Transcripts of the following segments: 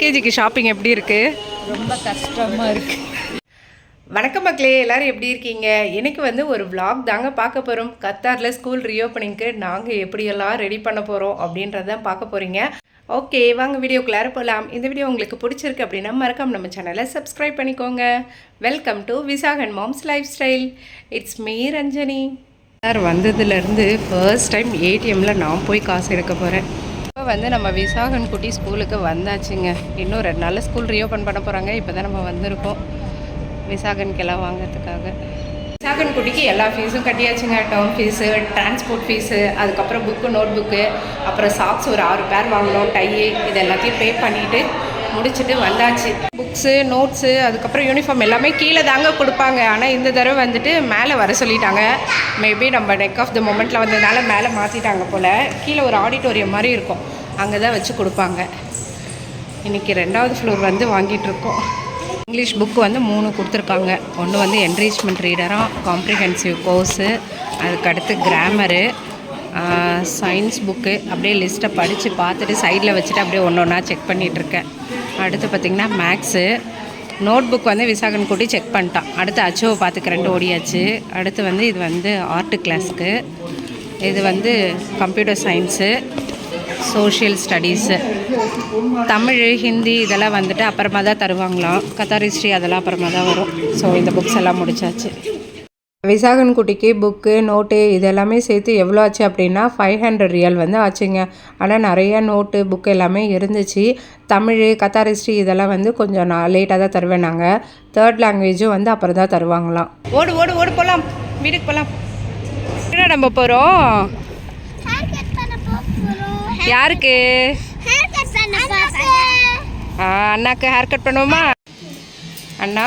எல்கேஜிக்கு shopping எப்படி இருக்குது? ரொம்ப கஷ்டமாக இருக்குது. வணக்கம் மக்களே, எல்லோரும் எப்படி இருக்கீங்க? இன்றைக்கி வந்து ஒரு vlog தாங்க பார்க்க போகிறோம். கத்தாரில் ஸ்கூல் ரீஓப்பனிங்க்கு நாங்கள் எப்படியெல்லாம் ரெடி பண்ண போகிறோம் அப்படின்றதான் பார்க்க போகிறீங்க. ஓகே, வாங்க வீடியோக்குள்ளார போகலாம். இந்த வீடியோ உங்களுக்கு பிடிச்சிருக்கு அப்படின்னா மறக்காம நம்ம சேனலை சப்ஸ்கிரைப் பண்ணிக்கோங்க. Welcome to Visakan moms life style. It's me Ranjani. Sir வந்ததுலேருந்து ஃபர்ஸ்ட் டைம் ஏடிஎம்மில் நான் போய் காசு எடுக்க போகிறேன். இப்போ வந்து நம்ம விசாகன் குட்டி ஸ்கூலுக்கு வந்தாச்சுங்க. இன்னும் 2 நாளில் ஸ்கூல் ரீஓப்பன் பண்ண போகிறாங்க. இப்போ தான் நம்ம வந்திருக்கோம் விசாகனுக்கெல்லாம் வாங்கிறதுக்காக. விசாகன் குட்டிக்கு எல்லா ஃபீஸும் கட்டியாச்சுங்க. டேர்ம் ஃபீஸு, டிரான்ஸ்போர்ட் ஃபீஸு, அதுக்கப்புறம் புக்கு, நோட் புக்கு, அப்புறம் சாக்ஸ் ஒரு 6 பேர் வாங்கணும், டையு, இது எல்லாத்தையும் பே பண்ணிவிட்டு முடிச்சுட்டு வந்தாச்சு. புக்ஸு, நோட்ஸு, அதுக்கப்புறம் யூனிஃபார்ம் எல்லாமே கீழே தாங்க கொடுப்பாங்க. ஆனால் இந்த தடவை வந்துட்டு மேலே வர சொல்லிட்டாங்க. மேபி நம்ம நெக் ஆஃப் த மொமெண்ட்டில் வந்ததுனால மேலே மாற்றிட்டாங்க போல். கீழே ஒரு ஆடிட்டோரியம் மாதிரி இருக்கும், அங்கே தான் வச்சு கொடுப்பாங்க. இன்றைக்கி 2வது ஃப்ளோர் வந்து வாங்கிட்டுருக்கோம். இங்கிலீஷ் புக்கு வந்து 3 கொடுத்துருக்காங்க. ஒன்று வந்து என்ரிச்மெண்ட் ரீடராக, காம்ப்ரிஹென்சிவ் கோர்ஸு, அதுக்கடுத்து கிராமரு, சயின்ஸ் புக்கு. அப்படியே லிஸ்ட்டை படித்து பார்த்துட்டு சைடில் வச்சுட்டு அப்படியே ஒன்று ஒன்றா செக் பண்ணிகிட்ருக்கேன். அடுத்து பார்த்திங்கன்னா மேக்ஸு. நோட் புக் வந்து விசாகன் கூட்டி செக் பண்ணிட்டான். அடுத்து அச்சோவை பார்த்துக்க 2 ஓடியாச்சு. அடுத்து வந்து இது வந்து ஆர்ட் கிளாஸுக்கு, இது வந்து computer science, social studies. Tamil, Hindi இதெல்லாம் வந்துட்டு அப்புறமா தான் தருவாங்களாம். கத்தார் ஹிஸ்ட்ரி அதெல்லாம் அப்புறமா தான் வரும். ஸோ இந்த புக்ஸ் எல்லாம் முடிச்சாச்சு. விசாகன் குட்டிக்கு புக்கு, நோட்டு இது எல்லாமே சேர்த்து எவ்வளோ ஆச்சு அப்படின்னா 500 ரியால் வந்து ஆச்சுங்க. ஆனால் நிறையா நோட்டு, புக்கு எல்லாமே இருந்துச்சு. தமிழ், கத்தார் ஹிஸ்ட்ரி இதெல்லாம் வந்து கொஞ்சம் லேட்டாக தான் தருவேன். நாங்கள் 3rd லாங்குவேஜும் வந்து அப்புறம் தான் தருவாங்களாம். ஓடு ஓடு ஓடு போகலாம், வீட்டுக்கு போகலாம். என்ன நம்ம போகிறோம்? யாருக்கு? அண்ணாக்கு ஹேர் கட் பண்ணுவோமா? அண்ணா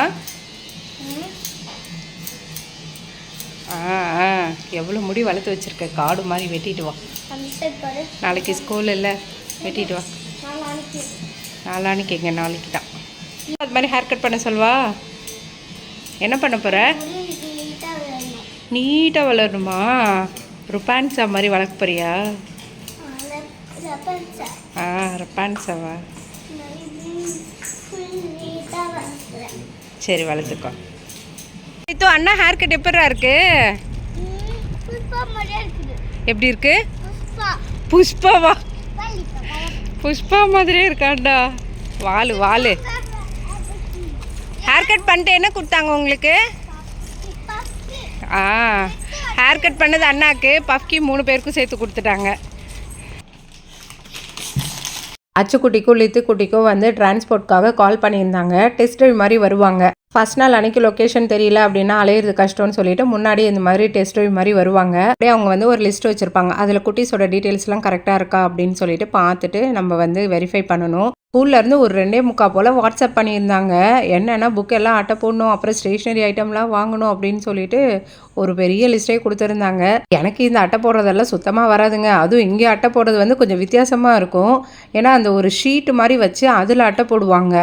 எவ்வளோ முடி வளர்த்து வச்சுருக்க, காடு மாதிரி வெட்டிட்டு வா. நாளைக்கு ஸ்கூல் இல்லை, வெட்டிட்டு வா. நாளானிக்கு எங்கே? நாளைக்கு தான். அது மாதிரி ஹேர் கட் பண்ண சொல்வா. என்ன பண்ண போகிற? நீட்டாக வளரணுமா? ருப்பான்சா மாதிரி வளர்க்க போறியா? ருப்பான்சாவா? சரி, வளர்த்துக்கோ. இப்போ அண்ணா ஹேர் கட் எப்படா இருக்கு? எப்படி இருக்கு? புஷ்பாவா? புஷ்பா மாதிரியே இருக்காண்டா. வாலு வாலு. ஹேர் கட் பண்ணிட்டு என்ன கொடுத்தாங்க உங்களுக்கு? ஹேர் கட் பண்ணது அண்ணாக்கு, பஃப்கி 3 பேருக்கும் சேர்த்து கொடுத்துட்டாங்க. அச்சுக்குட்டிக்கும் லித்துக்குட்டிக்கும் வந்து டிரான்ஸ்போர்ட்காக கால் பண்ணியிருந்தாங்க. டெஸ்ட் ட்ரைவ் மாதிரி வருவாங்க. ஃபர்ஸ்ட் நாள் அன்றைக்கி லொக்கேஷன் தெரியல அப்படின்னா அலையிறது கஷ்டம்னு சொல்லிட்டு முன்னாடி இந்த மாதிரி டெஸ்ட் ட்ரைவ் மாதிரி வருவாங்க. அப்படியே அவங்க வந்து ஒரு லிஸ்ட் வச்சுருப்பாங்க. அதில் குட்டீஸோட டீட்டெயில்ஸ்லாம் கரெக்டாக இருக்கா அப்படின்னு சொல்லிட்டு பார்த்துட்டு நம்ம வந்து வெரிஃபை பண்ணணும். ஸ்கூல்லேருந்து ஒரு 2:45 போல் வாட்ஸ்அப் பண்ணியிருந்தாங்க. என்னென்னா புக் எல்லாம் அட்டை போடணும், அப்புறம் ஸ்டேஷ்னரி ஐட்டம்லாம் வாங்கணும் அப்படின்னு சொல்லிட்டு ஒரு பெரிய லிஸ்ட்டே கொடுத்துருந்தாங்க. எனக்கு இந்த அட்டை போடுறதெல்லாம் சுத்தமாக வராதுங்க. அதுவும் இங்கே அட்டை போடுறது வந்து கொஞ்சம் வித்தியாசமாக இருக்கும். ஏன்னா அந்த ஒரு ஷீட்டு மாதிரி வச்சு அதில் அட்டை போடுவாங்க.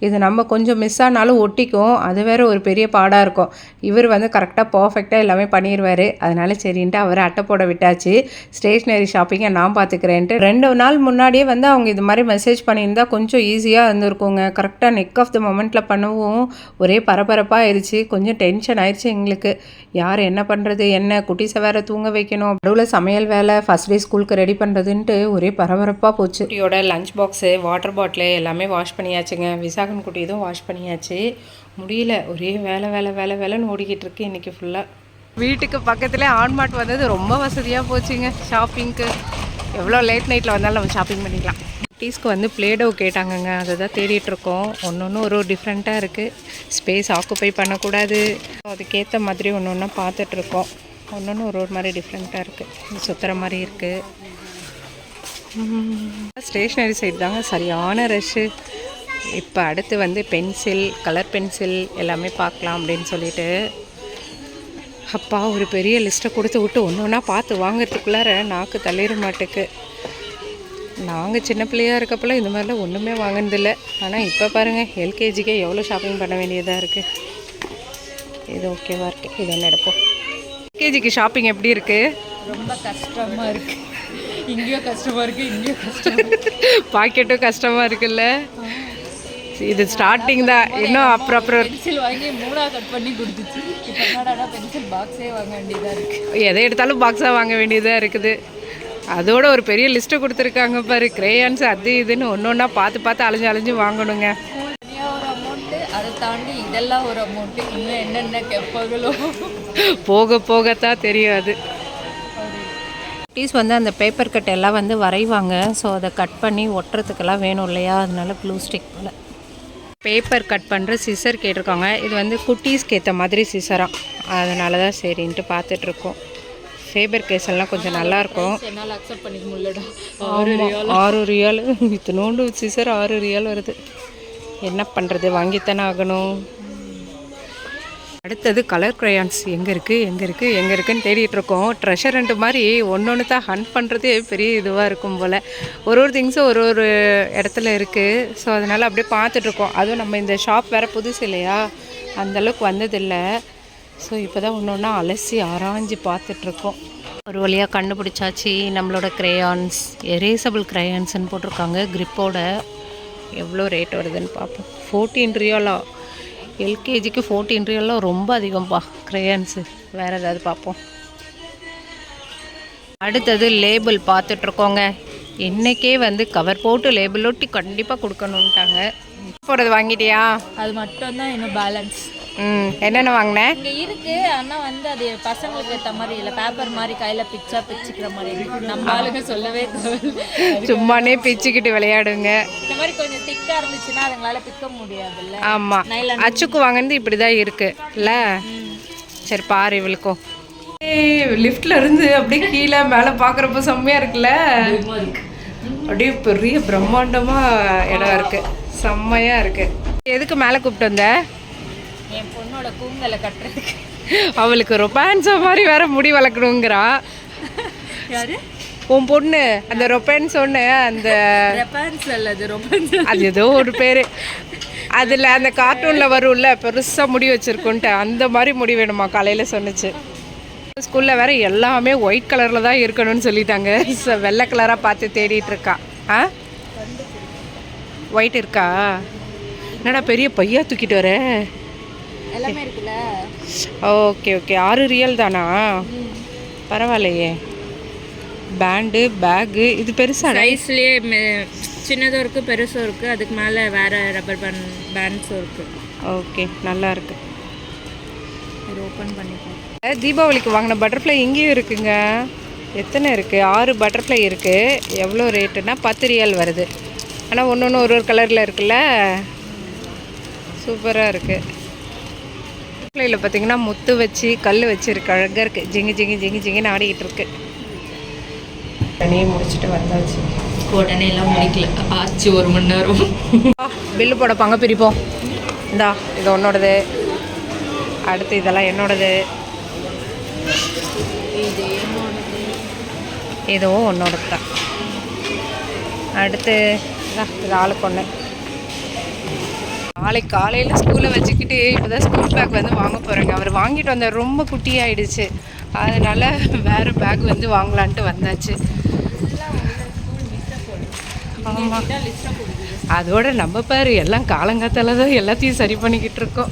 இது நம்ம கொஞ்சம் மிஸ் ஆனாலும் ஒட்டிக்கும். அது வேறு ஒரு பெரிய பாடாக இருக்கும். இவர் வந்து கரெக்டாக பர்ஃபெக்டாக எல்லாமே பண்ணிடுவார். அதனால சரின்ட்டு அவர் அட்டை போட விட்டாச்சு. ஸ்டேஷ்னரி ஷாப்பிங்கை நான் பார்த்துக்கிறேன்ட்டு 2 நாள் முன்னாடியே வந்து அவங்க இது மாதிரி மெசேஜ் பண்ணியிருந்தா கொஞ்சம் ஈஸியாக இருந்திருக்குங்க. கரெக்டாக நெக் ஆஃப் த மொமெண்ட்டில் பண்ணவும் ஒரே பரபரப்பாக ஆயிடுச்சு. கொஞ்சம் டென்ஷன் ஆயிடுச்சு எங்களுக்கு. யார் என்ன பண்ணுறது, என்ன குட்டீஸை வேறு தூங்க வைக்கணும், நடுவில் சமையல் வேலை, ஃபஸ்ட் டே ஸ்கூலுக்கு ரெடி பண்ணுறதுன்ட்டு ஒரே பரபரப்பாக போச்சு. குட்டியோட லஞ்ச் பாக்ஸு, வாட்டர் பாட்டிலு எல்லாமே வாஷ் பண்ணியாச்சுங்க. விசாகன் குட்டி இதுவும் வாஷ் பண்ணியாச்சு. முடியல, ஒரே வேலை வேலை வேலை வேலைன்னு ஓடிக்கிட்டு இருக்கு இன்றைக்கி ஃபுல்லாக. வீட்டுக்கு பக்கத்துலேயே ஆன்மார்ட் வந்தது ரொம்ப வசதியாக போச்சுங்க ஷாப்பிங்க்கு. எவ்வளோ லேட் நைட்டில் வந்தாலும் நம்ம ஷாப்பிங் பண்ணிக்கலாம். குட்டீஸ்க்கு வந்து ப்ளேடோ கேட்டாங்கங்க, அதை தான் தேடிட்டுருக்கோம். ஒன்று ஒரு டிஃப்ரெண்ட்டாக இருக்குது. ஸ்பேஸ் ஆக்குப்பை பண்ணக்கூடாது, அதுக்கேற்ற மாதிரி ஒன்று ஒன்றா பார்த்துட்ருக்கோம். ஒன்று ஒரு மாதிரி டிஃப்ரெண்ட்டாக இருக்குது. சுற்றுற மாதிரி இருக்குது. ஸ்டேஷ்னரி சைடு தாங்க சரியான ரஷ்ஷு. இப்போ அடுத்து வந்து பென்சில், கலர் பென்சில் எல்லாமே பார்க்கலாம் அப்படின்னு சொல்லிட்டு அப்பா ஒரு பெரிய லிஸ்ட்டை கொடுத்து விட்டு ஒன்று ஒன்றா பார்த்து வாங்கிறதுக்குள்ளார நாக்கு தள்ளிட மாட்டுக்கு. நாங்கள் சின்ன பிள்ளையாக இருக்கப்போல இந்த மாதிரிலாம் ஒன்றுமே வாங்கினதில்லை. ஆனால் இப்போ பாருங்கள், எல்கேஜிக்கே எவ்வளோ ஷாப்பிங் பண்ண வேண்டியதாக இருக்குது. இது ஓகேவா இருக்குது, இது என்ன எடுப்போம். எல்கேஜிக்கு ஷாப்பிங் எப்படி இருக்குது? ரொம்ப கஷ்டமாக இருக்குது. இங்கேயும் கஷ்டமாக இருக்குது, இங்கேயும் கஷ்டமாக இருக்குது. பாக்கெட்டும் கஷ்டமாக இருக்குல்ல. இது ஸ்டார்டிங் தான், இன்னும் அப்புறம் பென்சில் வாங்கி 3ஆ கட் பண்ணி கொடுத்துச்சு. இப்போ என்னடா பென்சில் பாக்ஸே வாங்க வேண்டியதாக இருக்குது. எதை எடுத்தாலும் பாக்ஸாக வாங்க வேண்டியதாக இருக்குது. அதோட ஒரு பெரிய லிஸ்ட்டு கொடுத்துருக்காங்க பாரு, கிரேயான்ஸ் அது இதுன்னு ஒன்று ஒன்றா பார்த்து அலைஞ்சு வாங்கணுங்க. ஒரு அமௌண்ட்டு, அதை தாண்டி இதெல்லாம் ஒரு அமௌண்ட்டு, இன்னும் என்னென்ன கேட்பாங்களோ போகத்தான் தெரியாது. குட்டீஸ் வந்து அந்த பேப்பர் கட் எல்லாம் வந்து வரைவாங்க. ஸோ அதை கட் பண்ணி ஒட்டுறதுக்கெல்லாம் வேணும் இல்லையா, அதனால க்ளூ ஸ்டிக் போல் பேப்பர் கட் பண்ணுற சிசர் கேட்டிருக்காங்க. இது வந்து குட்டீஸ்க்கு ஏற்ற மாதிரி சிசராக, அதனால தான் சரின்ட்டு பார்த்துட்ருக்கோம். ஃபேபர் கேஸெல்லாம் கொஞ்சம் நல்லாயிருக்கும். என்னால் அக்செப்ட் பண்ணிக்க முடியலடா. 6 ரியால் இத்தனோண்டு சிசர் 6 ரியால் வருது. என்ன பண்ணுறது, வாங்கித்தானே ஆகணும். அடுத்தது கலர் க்ரையான்ஸ் எங்கே இருக்குன்னு தேடிட்டுருக்கோம். ட்ரெஷர் ஹண்ட் மாதிரி ஒன்று தான் ஹண்ட் பண்ணுறதே பெரிய இதுவாக இருக்கும் போல். ஒரு திங்ஸும் ஒரு இடத்துல இருக்குது. ஸோ அதனால் அப்படியே பார்த்துட்ருக்கோம். அதுவும் நம்ம இந்த ஷாப் வேறு புதுசு இல்லையா, அந்தளவுக்கு வந்ததில்லை. ஸோ இப்போ தான் ஒன்று அலசி ஆராய்ஞ்சு பார்த்துட்ருக்கோம். ஒரு வழியாக கண்டுபிடிச்சாச்சு நம்மளோட க்ரையான்ஸ். எரேசபிள் க்ரையான்ஸ்ன்னு போட்டிருக்காங்க. க்ரிப்போட எவ்வளோ ரேட் வருதுன்னு பார்ப்போம். 14 ரியாலா? எல்கேஜிக்கு 14 ரியாலாம் ரொம்ப அதிகம்ப்பா க்ரையான்ஸு. வேறு ஏதாவது பார்ப்போம். அடுத்தது லேபிள் பார்த்துட்ருக்கோங்க. இன்றைக்கே வந்து கவர் போட்டு லேபிள் ஒட்டி கண்டிப்பாக கொடுக்கணுன்ட்டாங்க. போடுறது வாங்கிட்டியா? அது மட்டும்தான் இன்னும் பேலன்ஸ். என்னென்ன வாங்கினேன்? இங்கே இருக்குது, ஆனால் வந்து அது பசங்களுக்கு ஏற்ற மாதிரி இல்லை. பேப்பர் மாதிரி கையில் பிச்சிக்கிற மாதிரி இருக்குது. நம்ம ஆளுங்க சொல்லவே சும்மானே பிச்சுக்கிட்டு விளையாடுங்க. இந்த மாதிரி கொஞ்சம் திக்காக இருந்துச்சுன்னா அதுங்களால பிக்க முடியாதுல்ல. ஆமாம், அச்சுக்கு வாங்கினது இப்படி தான் இருக்குது இல்லை. சரி பாரு இவளுக்கும். லிஃப்டில் இருந்து அப்படியே கீழே மேலே பார்க்குறப்ப செம்மையாக இருக்குல்ல. அப்படியே பெரிய பிரம்மாண்டமாக இடம் இருக்குது, செம்மையாக இருக்குது. எதுக்கு மேலே கூப்பிட்டு வந்த? என் பொண்ணோட கூந்தலை கட்டுறதுக்கு. அவளுக்கு ரொமான்ஸோ மாதிரி வேற முடி வளர்க்கணுங்கிறா. யாரு? உன் பொண்ணு. அந்த ரொமான்ஸோன்னு அந்த அது ஏதோ ஒரு பேர், அதில் அந்த கார்ட்டூனில் வரும்ல பெருசாக முடி வச்சுருக்குன்ட்டு, அந்த மாதிரி முடி வேணுமா காலையில் சொன்னிச்சு. ஸ்கூலில் வேறு எல்லாமே ஒயிட் கலரில் தான் இருக்கணும்னு சொல்லிட்டாங்க. வெள்ளை கலராக பார்த்து தேடிட்டு இருக்கா. ஒயிட் இருக்கா? என்னடா பெரிய பையா தூக்கிட்டு வர? எல்லாமே இருக்குல்ல. ஓகே 6 ரியல் தானா? பரவாயில்லையே. பேண்டு பேக்கு இது பெருசாக சைஸ்லேயே சின்னதும் இருக்குது பெருசும் இருக்குது. அதுக்கு மேலே வேறு ரப்பர் பேண்ட்ஸும் இருக்குது. ஓகே, நல்லா இருக்கு. இது ஓப்பன் பண்ணிப்போம். தீபாவளிக்கு வாங்கின பட்டர்ஃப்ளை இங்கேயும் இருக்குங்க. எத்தனை இருக்குது? 6 பட்டர்ஃப்ளை இருக்குது. எவ்வளோ ரேட்டுன்னா 10 ரியால் வருது. ஆனால் ஒன்று ஒரு கலரில் இருக்குல்ல, சூப்பராக இருக்குது. பட்டர்ஃப்ளையில் பார்த்தீங்கன்னா முத்து வச்சு கல் வச்சுருக்கு, அழகாக இருக்குது. ஜிங்கின்னு ஆடிக்கிட்டு இருக்கு. உடனே முடிச்சுட்டு வந்தாச்சு. உடனே எல்லாம் முடிக்கல, ஆச்சு 1 மணி நேரம். பில்லு போட பங்க பிரிப்போம். இந்தா இது உன்னோடது, அடுத்து இதெல்லாம் என்னோடது, இதுவும் உன்னோடது தான். அடுத்து இது ஆளுக்கு ஒன்று. நாளைக்கு காலையில் ஸ்கூலை வச்சுக்கிட்டு இப்போ தான் ஸ்கூல் பேக் வந்து வாங்க போகிறேங்க. அவர் வாங்கிட்டு வந்த ரொம்ப குட்டியாகிடுச்சு, அதனால் வேறு பேக் வந்து வாங்கலான்ட்டு வந்தாச்சு. ஆமாம், அதோட நம்ம பேர் எல்லாம் காலங்காத்தால தான் எல்லாத்தையும் சரி பண்ணிக்கிட்டு இருக்கோம்.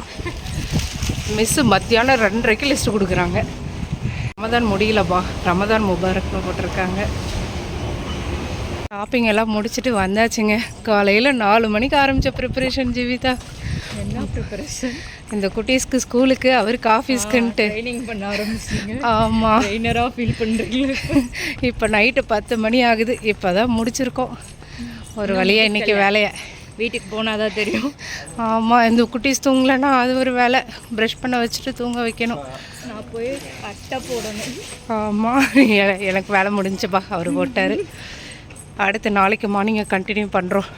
மிஸ்ஸு மத்தியானம் 2:30க்கு லிஸ்ட்டு கொடுக்குறாங்க. ரமதான் முடியலப்பா, ரமதான் முபாரக்னு போட்டிருக்காங்க. ஷாப்பிங் எல்லாம் முடிச்சுட்டு வந்தாச்சுங்க. காலையில் 4 மணிக்கு ஆரம்பித்த ப்ரிப்பரேஷன். ஜீவிதா என்ன ப்ரிப்பரேஷன்? இந்த குட்டீஸ்க்கு ஸ்கூலுக்கு அவருக்கு ஆஃபீஸ்க்குன்ட்டு ட்ரைனிங் பண்ண ஆரம்பிச்சிங்க. ஆமாம், ட்ரெயினராக ஃபீல் பண்ணுறீங்க. இப்போ நைட்டு 10 மணி ஆகுது. இப்போ தான் முடிச்சிருக்கோம் ஒரு வழியாக இன்றைக்கி வேலையை. வீட்டுக்கு போனால் தான் தெரியும். ஆமாம், இந்த குட்டீஸ் தூங்கலைன்னா அது ஒரு வேலை. ப்ரஷ் பண்ண வச்சுட்டு தூங்க வைக்கணும். நான் போய் அட்டை போடணும். ஆமாம், எனக்கு வேலை முடிஞ்சுப்பா, அவர் போட்டார். அடுத்து நாளைக்கு மார்னிங்கை கண்டினியூ பண்ணுறோம்.